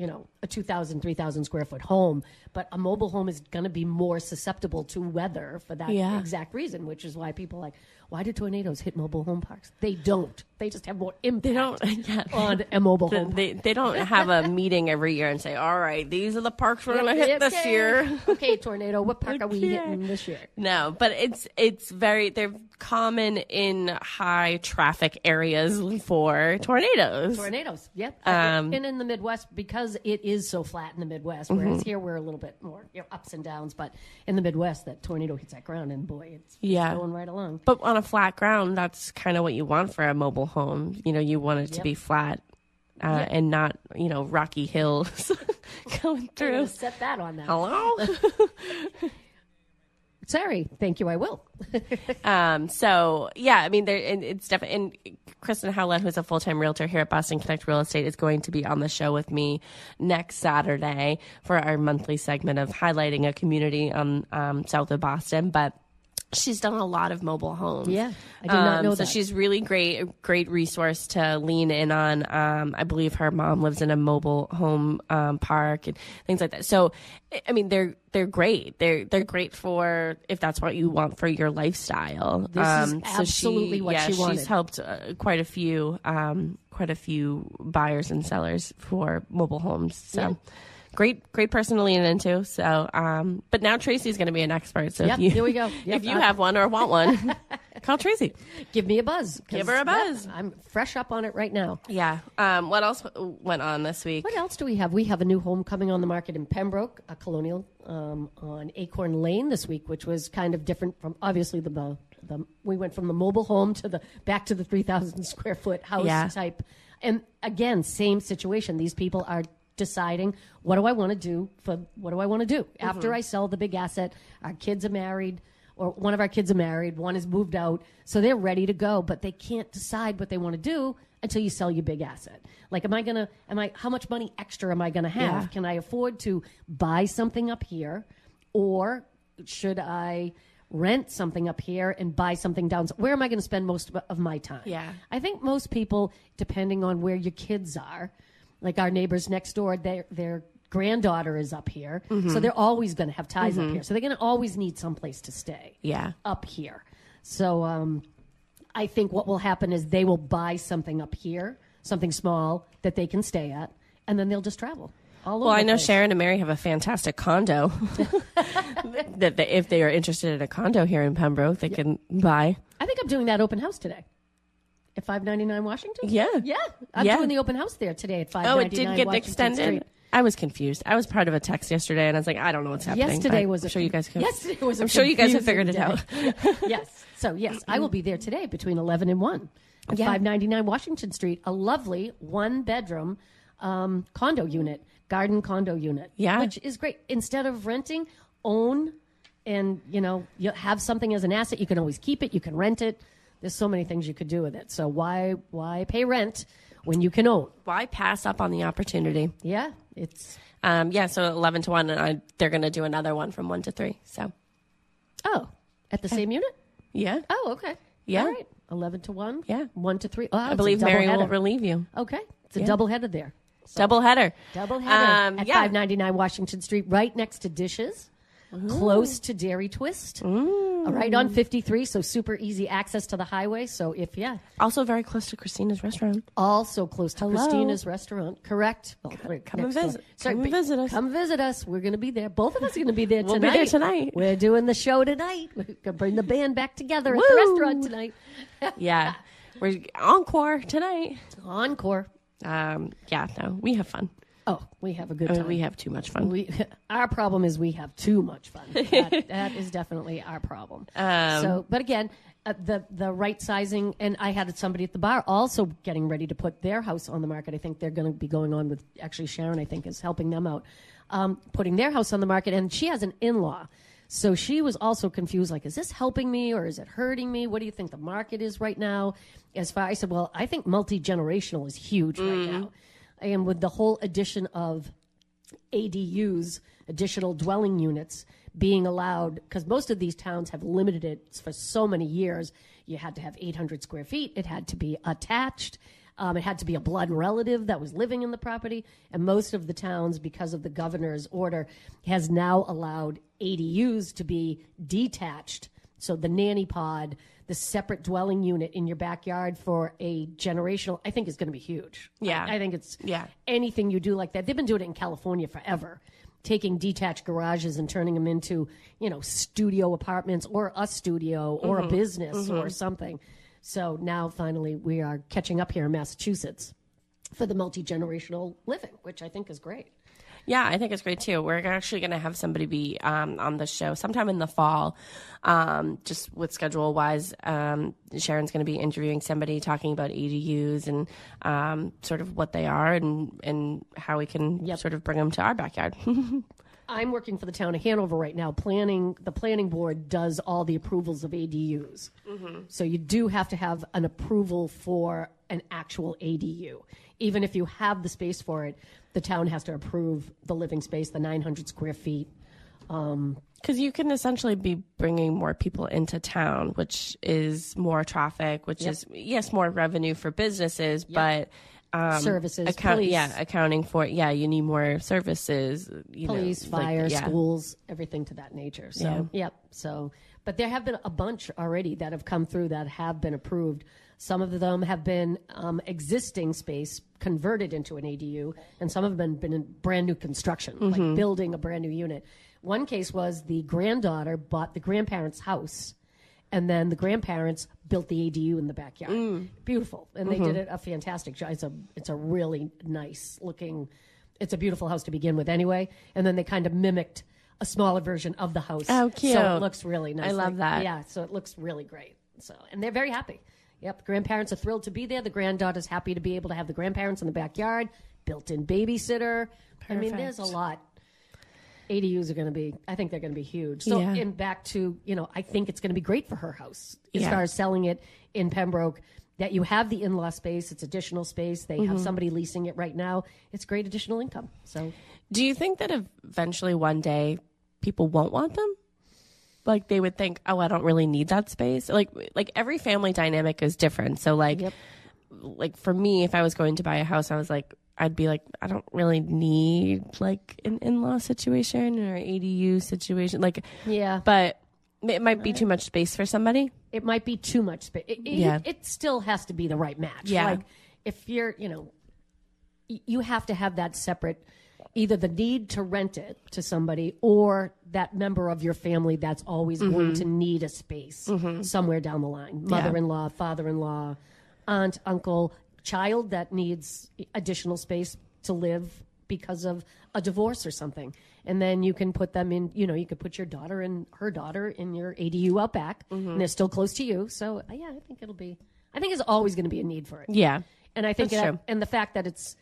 a 2,000, 3,000 square foot home. But a mobile home is going to be more susceptible to weather for that exact reason, which is why people are like, why do tornadoes hit mobile home parks? They don't. They just have more impact on a mobile home park. They don't have a meeting every year and say, all right, these are the parks we're going to hit this year. Okay, tornado, what park are we hitting this year? No, but they're common in high traffic areas for tornadoes. Tornadoes, yep. And in the Midwest, because it is so flat in the Midwest, whereas here we're a little bit more ups and downs, but in the Midwest, that tornado hits that ground and boy, it's going right along. But on a flat ground, that's kind of what you want for a mobile home. You want it to be flat. And not, rocky hills going through. Set that on that. Hello? Sorry. Thank you. I will. It's definitely. And Kristen Howlett, who's a full-time realtor here at Boston Connect Real Estate, is going to be on the show with me next Saturday for our monthly segment of highlighting a community south of Boston. But she's done a lot of mobile homes. Yeah, I did not know that. So she's really great resource to lean in on. I believe her mom lives in a mobile home park and things like that. So, I mean, they're great. They're great for if that's what you want for your lifestyle. This is absolutely what she wanted. She's helped quite a few buyers and sellers for mobile homes. So. Yeah. Great person to lean into. So, but now Tracy's going to be an expert. So here we go. If you have one or want one, call Tracy. Give me a buzz. Give her a buzz. I'm fresh up on it right now. Yeah. What else went on this week? What else do we have? We have a new home coming on the market in Pembroke, a colonial on Acorn Lane this week, which was kind of different from obviously the we went from the mobile home to back to the 3,000 square foot house type. And again, same situation. These people are deciding what do I want to do after I sell the big asset. Our kids are married, or one of our kids are married, one is moved out, so they're ready to go, but they can't decide what they want to do until you sell your big asset. Like, how much money extra am I going to have? Can I afford to buy something up here, or should I rent something up here and buy something down? Where am I going to spend most of my time? Yeah. I think most people, depending on where your kids are, like our neighbors next door, their granddaughter is up here. So they're always going to have ties up here. So they're going to always need someplace to stay up here. So I think what will happen is they will buy something up here, something small that they can stay at, and then they'll just travel. Well, I know Sharon and Mary have a fantastic condo that if they are interested in a condo here in Pembroke, they can buy. I think I'm doing that open house today. At 599 Washington? Yeah. Yeah. I'm doing the open house there today at 599 Oh, it did get Washington extended? Street. I was confused. I was part of a text yesterday, and I was like, I don't know what's happening. Yesterday was I'm sure you guys have confusing figured it out. Yes. So, yes, I will be there today between 11 and 1 at 599 Washington Street, a lovely one-bedroom condo unit, garden condo unit, which is great. Instead of renting, own, and, you have something as an asset. You can always keep it. You can rent it. There's so many things you could do with it. So why pay rent when you can own? Why pass up on the opportunity? Yeah, it's... so 11 to 1, and they're going to do another one from 1 to 3. So, at the same unit? Yeah. Oh, okay. Yeah. All right. 11 to 1? Yeah. 1 to 3? Oh, I believe Mary will relieve you. Okay. It's a double header there. Double header. At 599 Washington Street, right next to Dishes. Close to Dairy Twist, right on 53, so super easy access to the highway. So also very close to Christina's restaurant. Also close to Christina's restaurant, correct? Well, come and visit. Come visit us. Come visit us. We're going to be there. Both of us are going to be there tonight. We'll be there tonight. We're doing the show tonight. We're going to bring the band back together at the restaurant tonight. Yeah, we're encore tonight. Encore. We have fun. Oh, we have a good time. We have too much fun. Our problem is we have too much fun. That is definitely our problem. But again, the right sizing, and I had somebody at the bar also getting ready to put their house on the market. I think they're going to be going on with, actually Sharon, I think, is helping them out, putting their house on the market, and she has an in-law. So she was also confused, like, is this helping me or is it hurting me? What do you think the market is right now? I said, well, I think multi-generational is huge right now. And with the whole addition of ADUs, additional dwelling units being allowed, because most of these towns have limited it for so many years. You had to have 800 square feet. It had to be attached. It had to be a blood relative that was living in the property. And most of the towns, because of the governor's order, has now allowed ADUs to be detached. So the nanny pod, the separate dwelling unit in your backyard for a generational, I think is going to be huge. Yeah. I think it's anything you do like that. They've been doing it in California forever, taking detached garages and turning them into, studio apartments or a studio or a business or something. So now finally we are catching up here in Massachusetts for the multi-generational living, which I think is great. Yeah, I think it's great too. We're actually going to have somebody be on the show sometime in the fall, just with schedule wise. Sharon's going to be interviewing somebody talking about ADUs and sort of what they are and how we can sort of bring them to our backyard. I'm working for the town of Hanover right now. The planning board does all the approvals of ADUs. So you do have to have an approval for an actual ADU. Even if you have the space for it, the town has to approve the living space, the 900 square feet. Because you can essentially be bringing more people into town, which is more traffic, which is, yes, more revenue for businesses, but... services, police. Yeah, accounting for, you need more services. Police, fire, schools, everything to that nature. So, but there have been a bunch already that have come through that have been approved. Some of them have been existing space converted into an ADU, and some have been in brand new construction, like building a brand new unit. One case was the granddaughter bought the grandparents' house, and then the grandparents built the ADU in the backyard. Beautiful. And they did a fantastic job. It's a really nice looking, it's a beautiful house to begin with anyway. And then they kind of mimicked a smaller version of the house. Oh, cute. So it looks really nice. I love that. Yeah, so it looks really great. So, and they're very happy. Yep, the grandparents are thrilled to be there. The granddaughter's happy to be able to have the grandparents in the backyard, built-in babysitter. Perfect. I mean, there's a lot. ADUs are going to be, I think they're going to be huge. So, and back to, I think it's going to be great for her house as far as selling it in Pembroke, that you have the in-law space, it's additional space. They have somebody leasing it right now. It's great additional income. So, do you think that eventually one day people won't want them? Like they would think, oh, I don't really need that space. Like every family dynamic is different. So like for me, if I was going to buy a house, I'd be like, I don't really need like an in-law situation or ADU situation. But it might be too much space for somebody. It might be too much space. It still has to be the right match. Yeah. Like if you're, you have to have that separate, either the need to rent it to somebody or that member of your family that's always going to need a space somewhere down the line. Mother-in-law, father-in-law, aunt, uncle, child that needs additional space to live because of a divorce or something. And then you can put them in, you could put your daughter and her daughter in your ADU out back, and they're still close to you. So, I think there's always going to be a need for it. Yeah. And I think and the fact that it's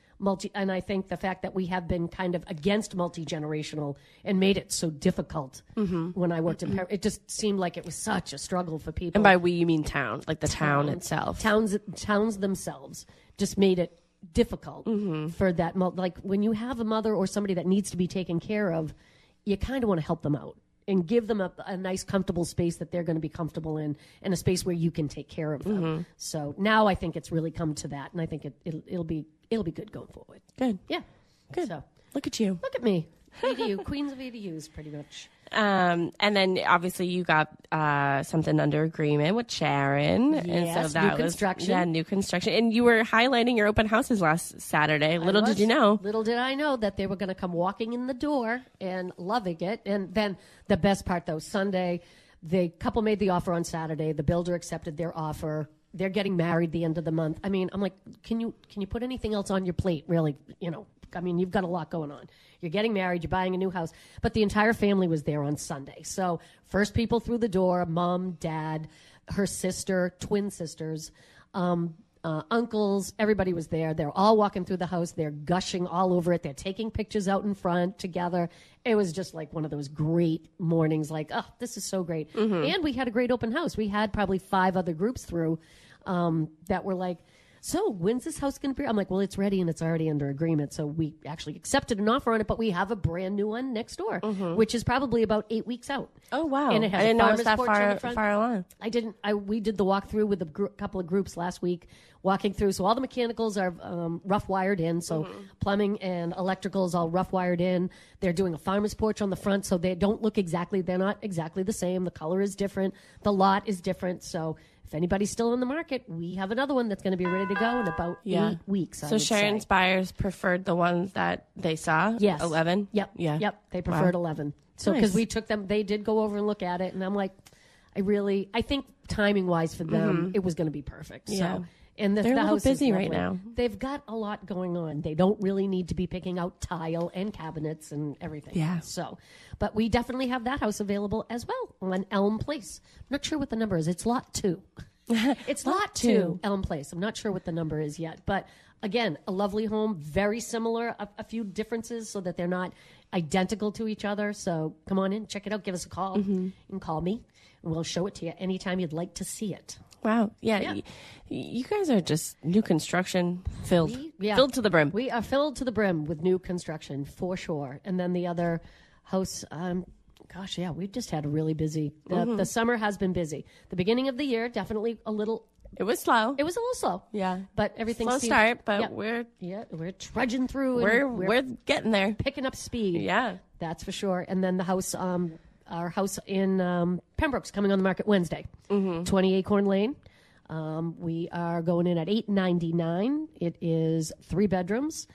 and I think the fact that we have been kind of against multi-generational and made it so difficult when I worked in Paris, it just seemed like it was such a struggle for people. And by we, you mean town, like the town itself. Towns themselves just made it difficult for that. Like when you have a mother or somebody that needs to be taken care of, you kind of want to help them out and give them a nice, comfortable space that they're going to be comfortable in, and a space where you can take care of them. So now I think it's really come to that, and I think it'll be good going forward. Good. Yeah. Good. So look at you. Look at me. ADU, queens of ADUs, pretty much. And then obviously you got something under agreement with Sharon. Yes, and so that new construction. Yeah, new construction. And you were highlighting your open houses last Saturday. Little did you know. Little did I know that they were going to come walking in the door and loving it. And then the best part, though, Sunday, the couple made the offer on Saturday. The builder accepted their offer. They're getting married the end of the month. I mean, I'm like, can you put anything else on your plate, really? I mean, you've got a lot going on. You're getting married, you're buying a new house. But the entire family was there on Sunday. So first people through the door, mom, dad, her sister, twin sisters, uncles, everybody was there. They're all walking through the house. They're gushing all over it. They're taking pictures out in front together. It was just like one of those great mornings, like, oh, this is so great. And we had a great open house. We had probably 5 other groups through that were like, so when's this house going to be? I'm like, well, it's ready and it's already under agreement. So we actually accepted an offer on it, but we have a brand new one next door, which is probably about 8 weeks out. Oh, wow. And it has I didn't know it was that far along. We did the walkthrough with a couple of groups last week, walking through. So all the mechanicals are rough wired in. So plumbing and electrical is all rough wired in. They're doing a farmer's porch on the front. So they're not exactly the same. The color is different. The lot is different. So if anybody's still in the market, we have another one that's going to be ready to go in about 8 weeks. So Sharon's buyers preferred the ones that they saw? Yes. 11? Yep. Yeah. Yep. They preferred 11. So because we took them, they did go over and look at it. And I'm like, I think timing wise for them, it was going to be perfect. Yeah. So, and they're a little busy right now. They've got a lot going on. They don't really need to be picking out tile and cabinets and everything. Yeah. So, but we definitely have that house available as well on Elm Place. I'm not sure what the number is. It's lot 2. It's lot 2, Elm Place. I'm not sure what the number is yet. But again, a lovely home, very similar, a few differences so that they're not identical to each other. So come on in, check it out, give us a call. You can call me, and we'll show it to you anytime you'd like to see it. Wow. Yeah. You guys are just new construction filled to the brim. We are filled to the brim with new construction for sure. And then the other house, we've just had a really busy, the summer has been busy. The beginning of the year, definitely a little. It was slow. It was a little slow. Yeah. But everything slow start, but we're trudging through. We're getting there. Picking up speed. Yeah. That's for sure. And then the house, our house in Pembroke's coming on the market Wednesday. 20 Acorn Lane. We are going in at $899. It is 3 bedrooms.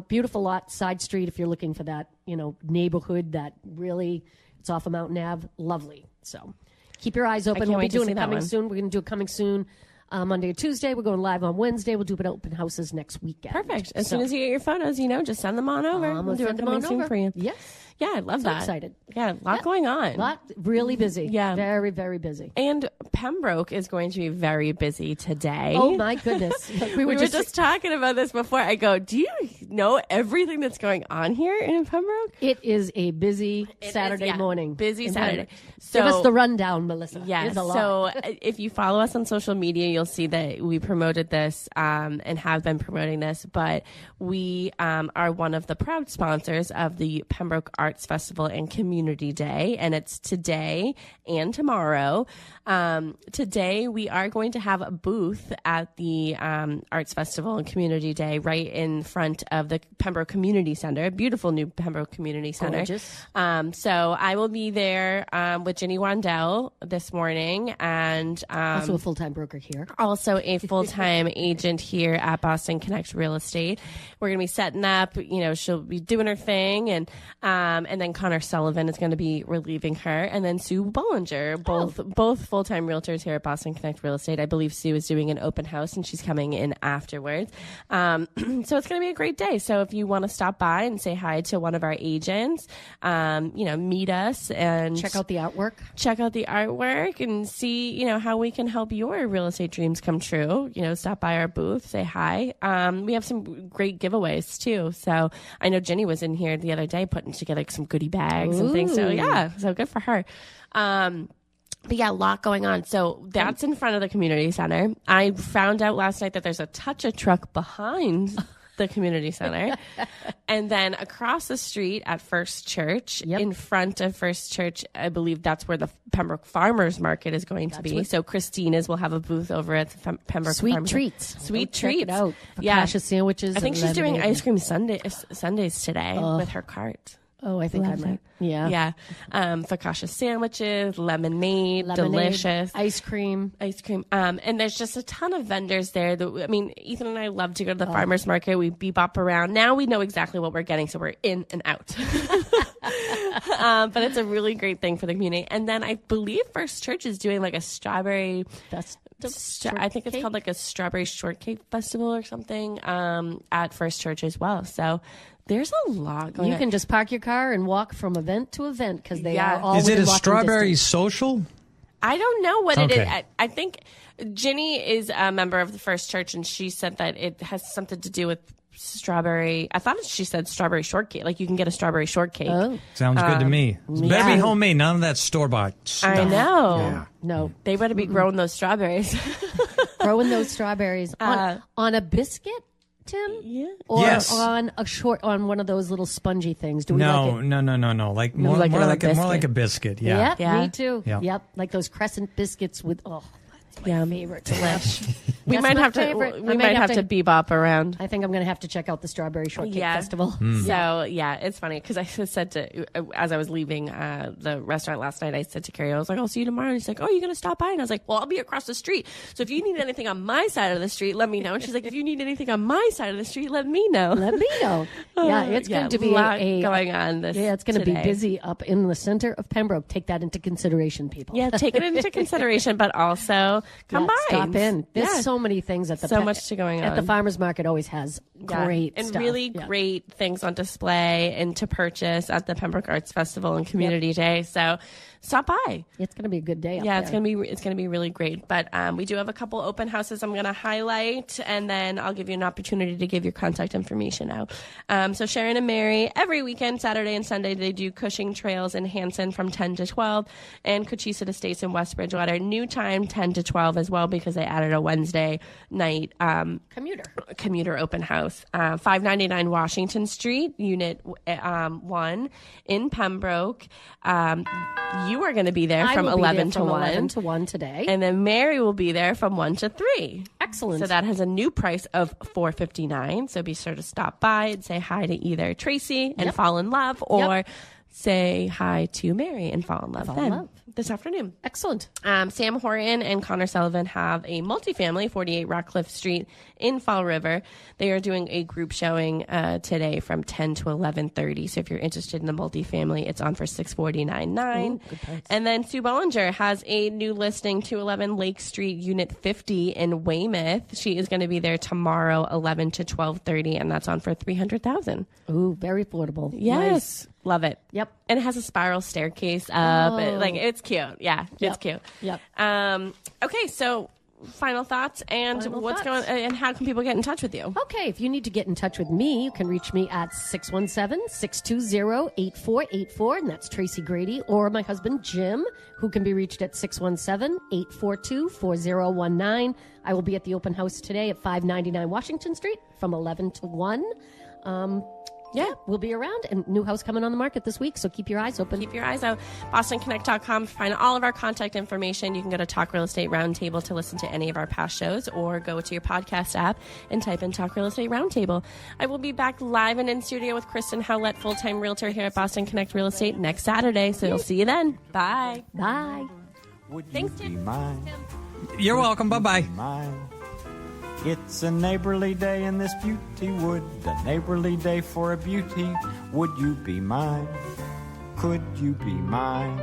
Beautiful lot, side street if you're looking for that, neighborhood that really, it's off of Mountain Ave. Lovely. So keep your eyes open. We'll be doing it coming soon. We're going to do it coming soon. Monday or Tuesday. We're going live on Wednesday. We'll do open houses next weekend. Perfect. As soon as you get your photos, just send them on over. We'll do it coming soon for you. Yes. Yeah, I love that. Excited. Yeah, a lot going on. Really busy. Yeah. Very, very busy. And Pembroke is going to be very busy today. Oh, my goodness. We were just talking about this before. I go, do you know everything that's going on here in Pembroke? It is a busy Saturday morning. Busy Saturday. So, give us the rundown, Melissa. Yeah. So if you follow us on social media, you'll see that we promoted this and have been promoting this. But we are one of the proud sponsors of the Pembroke Arts Festival and Community Day, and it's today and tomorrow. Today we are going to have a booth at the Arts Festival and Community Day right in front of the Pembroke Community Center, beautiful new Pembroke Community Center. Gorgeous. So I will be there with Ginny Wandell this morning, and also a full-time broker here. Also a full-time agent here at Boston Connect Real Estate. We're going to be setting up, she'll be doing her thing, and And then Connor Sullivan is going to be relieving her. And then Sue Bollinger, both full-time realtors here at Boston Connect Real Estate. I believe Sue is doing an open house and she's coming in afterwards. So it's going to be a great day. So if you want to stop by and say hi to one of our agents, meet us and check out the artwork and see, how we can help your real estate dreams come true. Stop by our booth, say hi. We have some great giveaways too. So I know Jenny was in here the other day putting together some goodie bags and things. So so good for her. But yeah, a lot going on. So that's in front of the community center. I found out last night that there's a touch a truck behind the community center. And then across the street at First Church, in front of First Church, I believe that's where the Pembroke Farmers Market is going to be. So Christina's will have a booth over at the Pembroke Farmers treats. Sweet treats. Check it out. Focaccia sandwiches. I think she's doing ice cream Sundays today with her cart. Oh, I think I might. Yeah. Yeah. Focaccia sandwiches, lemonade, delicious. Ice cream. And there's just a ton of vendors there. Ethan and I love to go to the farmer's market. We bebop around. Now we know exactly what we're getting, so we're in and out. But it's a really great thing for the community. And then I believe First Church is doing like a strawberry... I think it's called like a strawberry shortcake festival or something at First Church as well. So there's a lot going on. You can just park your car and walk from event to event because they are all Is it a strawberry distance. social? I don't know what it is. I think Ginny is a member of the First Church, and she said that it has something to do with strawberry. I thought she said strawberry shortcake. Like you can get a strawberry shortake. Oh. Sounds good to me. It better be homemade, none of that store-bought stuff. I know. Yeah. No. They better be growing those strawberries. Growing those strawberries on a biscuit, Tim? Yeah. Or yes. on one of those little spongy things. Do we No. like it? More like a biscuit. Yeah. Yeah, me too. Yeah. Yep. Like those crescent biscuits with that's my favorite. Delish. We might have to bebop around. I think I'm going to have to check out the Strawberry Shortcake Festival. So it's funny because I said as I was leaving the restaurant last night, I said to Carrie, I was like, I'll see you tomorrow. And he's like, oh, you're going to stop by? And I was like, well, I'll be across the street. So if you need anything on my side of the street, let me know. And she's like, if you need anything on my side of the street, let me know. Yeah, it's going to be a lot going on this. Yeah, it's going to be busy up in the center of Pembroke. Take that into consideration, people. Yeah, take it into consideration, but also come by. Stop in. There's so many things at the much to going on. At the farmers market always has great and stuff. really great things on display and to purchase at the Pembroke Arts Festival and Community Day. So stop by. It's going to be a good day. It's going to be really great. But we do have a couple open houses I'm going to highlight, and then I'll give you an opportunity to give your contact information out. So Sharon and Mary, every weekend, Saturday and Sunday, they do Cushing Trails in Hanson from 10 to 12, and Cochise Estates in West Bridgewater. New time 10 to 12 as well because they added a Wednesday night commuter open house. 599 Washington Street, Unit 1 in Pembroke. You are going to be there from 11 to 1. 11 to 1 today. And then Mary will be there from 1 to 3. Excellent. So that has a new price of $4.59. So be sure to stop by and say hi to either Tracy and fall in love or say hi to Mary and fall in love this afternoon. Excellent. Sam Horton and Connor Sullivan have a multifamily, 48 Rockcliffe Street in Fall River. They are doing a group showing today from 10 to 11:30. So if you're interested in the multifamily, it's on for $649.9. And then Sue Bollinger has a new listing, 211 Lake Street, Unit 50 in Weymouth. She is going to be there tomorrow, 11 to 12:30, and that's on for $300,000. Ooh, very affordable. Yes. Nice. Love it. Yep. And it has a spiral staircase up. It's cute. Yeah, it's cute. Yep. Okay, so final thoughts and and how can people get in touch with you? Okay, if you need to get in touch with me, you can reach me at 617-620-8484, and that's Tracy Grady, or my husband Jim, who can be reached at 617-842-4019. I will be at the open house today at 599 Washington Street from 11 to 1. We'll be around, and new house coming on the market this week, so keep your eyes open. Keep your eyes out. BostonConnect.com to find all of our contact information. You can go to Talk Real Estate Roundtable to listen to any of our past shows, or go to your podcast app and type in Talk Real Estate Roundtable. I will be back live and in studio with Kristen Howlett, full-time realtor here at Boston Connect Real Estate next Saturday, so we'll see you then. Bye. Bye. Thanks, Tim. You're welcome. Bye-bye. It's a neighborly day in this beauty wood, a neighborly day for a beauty. Would you be mine? Could you be mine?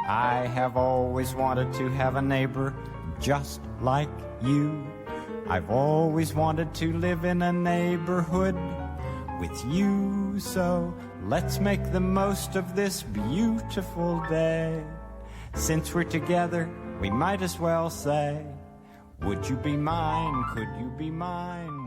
I have always wanted to have a neighbor just like you. I've always wanted to live in a neighborhood with you. So let's make the most of this beautiful day. Since we're together, we might as well say, would you be mine? Could you be mine?